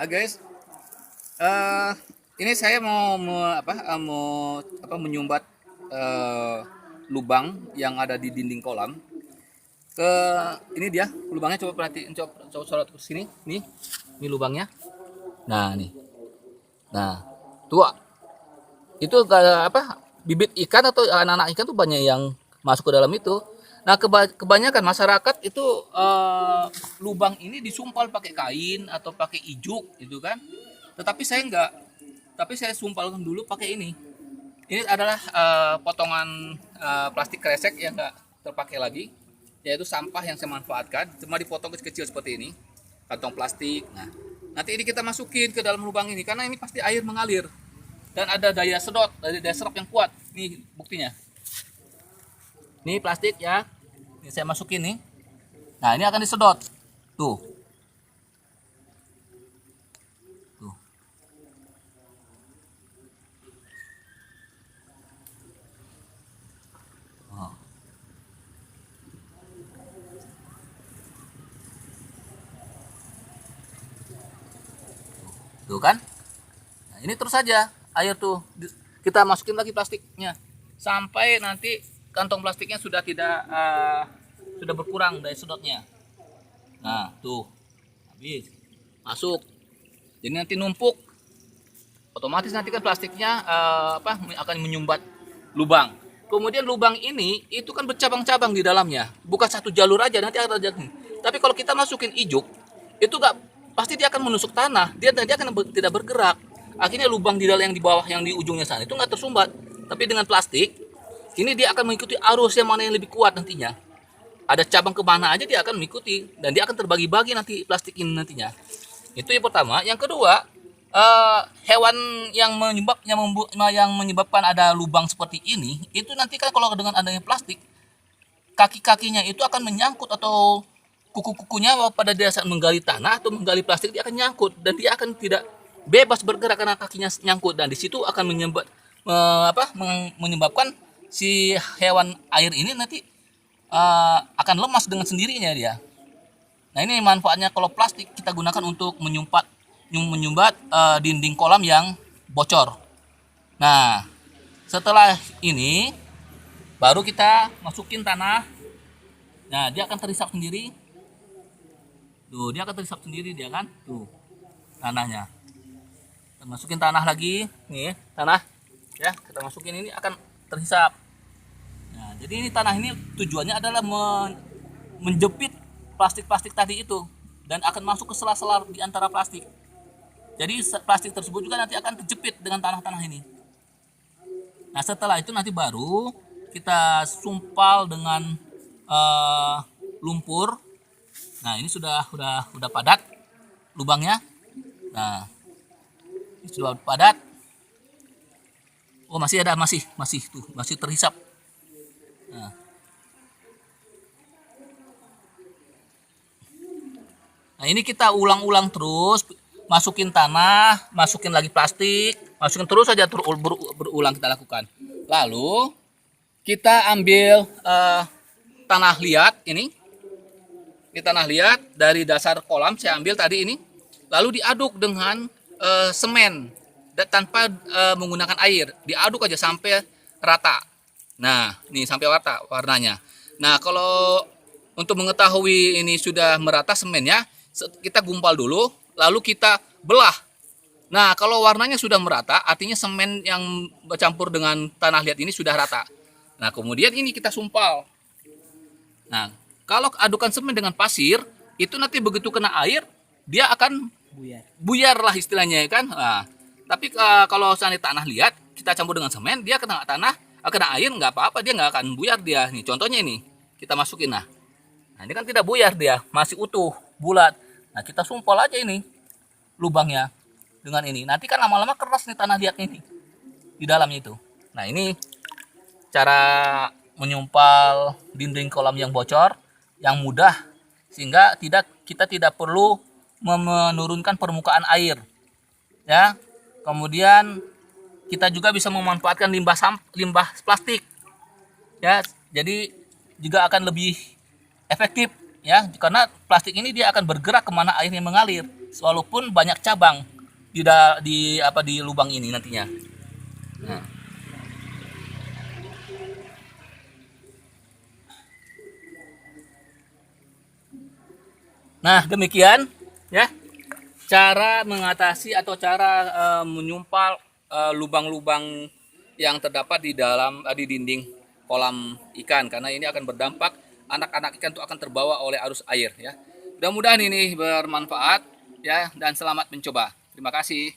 Guys, eh ini saya mau menyumbat eh, lubang yang ada di dinding kolam ke ini dia lubangnya. Coba perhatiin, coba sorot ke sini ini lubangnya. Nah nih, nah tua itu bibit ikan atau anak-anak ikan tuh banyak yang masuk ke dalam itu. Nah, kebanyakan masyarakat itu lubang ini disumpal pakai kain atau pakai ijuk gitu kan. Tetapi saya enggak. Tapi saya sumpalkan dulu pakai ini. Ini adalah potongan plastik kresek yang enggak terpakai lagi, yaitu sampah yang saya manfaatkan. Cuma dipotong kecil-kecil seperti ini, kantong plastik. Nah, nanti ini kita masukin ke dalam lubang ini karena ini pasti air mengalir dan ada daya serap yang kuat. Ini buktinya. Ini plastik ya. Ini saya masukin nih. Nah, ini akan disedot. Tuh. Tuh. Oh. Tuh kan? Nah, ini terus saja air tuh kita masukin lagi plastiknya sampai nanti kantong plastiknya sudah tidak sudah berkurang dari sedotnya. Nah, tuh. Habis. Masuk. Jadi nanti numpuk. Otomatis nanti kan plastiknya akan menyumbat lubang. Kemudian lubang ini itu kan bercabang-cabang di dalamnya. Bukan satu jalur aja, nanti ada jalur. Tapi kalau kita masukin ijuk, itu nggak pasti dia akan menusuk tanah. Dia akan tidak bergerak. Akhirnya lubang di dalam yang di bawah yang di ujungnya sana itu nggak tersumbat. Tapi dengan plastik, ini dia akan mengikuti arus yang mana yang lebih kuat nantinya. Ada cabang kemana aja dia akan mengikuti dan dia akan terbagi-bagi nanti plastik ini nantinya. Itu yang pertama. Yang kedua, hewan yang menyebabkan ada lubang seperti ini itu nanti kan kalau dengan adanya plastik, kaki-kakinya itu akan menyangkut atau kuku-kukunya pada dia saat menggali tanah atau menggali plastik dia akan nyangkut dan dia akan tidak bebas bergerak karena kakinya nyangkut, dan di situ akan menyebabkan si hewan air ini nanti akan lemas dengan sendirinya dia. Nah, ini manfaatnya kalau plastik kita gunakan untuk menyumbat dinding kolam yang bocor. Nah, setelah ini baru kita masukin tanah. Nah, dia akan terisap sendiri. Tuh, dia akan terisap sendiri dia kan. Tuh, tanahnya. Kita masukin tanah lagi. Nih, tanah. Ya, kita masukin ini akan terhisap. Nah, jadi ini tanah ini tujuannya adalah menjepit plastik-plastik tadi itu dan akan masuk ke sela-sela di antara plastik. Jadi plastik tersebut juga nanti akan terjepit dengan tanah-tanah ini. Nah, setelah itu nanti baru kita sumpal dengan lumpur. Nah, ini sudah padat lubangnya. Nah, ini sudah padat. Oh, masih tuh, masih terhisap. Nah, ini kita ulang-ulang terus, masukin tanah, masukin lagi plastik, masukin terus saja berulang kita lakukan. Lalu kita ambil tanah liat ini tanah liat dari dasar kolam saya ambil tadi ini, lalu diaduk dengan semen tanpa menggunakan air, diaduk aja sampai rata. Nah, ini sampai rata warnanya. Nah, kalau untuk mengetahui ini sudah merata semennya, kita gumpal dulu, lalu kita belah. Nah, kalau warnanya sudah merata, artinya semen yang bercampur dengan tanah liat ini sudah rata. Nah, kemudian ini kita sumpal. Nah, kalau adukan semen dengan pasir, itu nanti begitu kena air, dia akan buyar lah istilahnya kan. Nah, tapi kalau seandainya tanah liat, kita campur dengan semen, dia kena tanah, kena air nggak apa-apa, dia nggak akan buyar dia. Nih contohnya ini, kita masukin. Nah, ini kan tidak buyar dia, masih utuh, bulat. Nah, kita sumpal aja ini lubangnya dengan ini. Nanti kan lama-lama keras nih tanah liat ini di dalamnya itu. Nah, ini cara menyumpal dinding kolam yang bocor yang mudah, sehingga kita tidak perlu menurunkan permukaan air. Ya. Kemudian kita juga bisa memanfaatkan limbah plastik. Ya, jadi juga akan lebih efektif ya, karena plastik ini dia akan bergerak kemana airnya mengalir. walaupun banyak cabang di lubang ini nantinya. Nah, demikian ya cara mengatasi atau cara menyumpal lubang-lubang yang terdapat di dalam di dinding kolam ikan, karena ini akan berdampak anak-anak ikan itu akan terbawa oleh arus air ya. Mudah-mudahan ini bermanfaat ya, dan selamat mencoba. Terima kasih.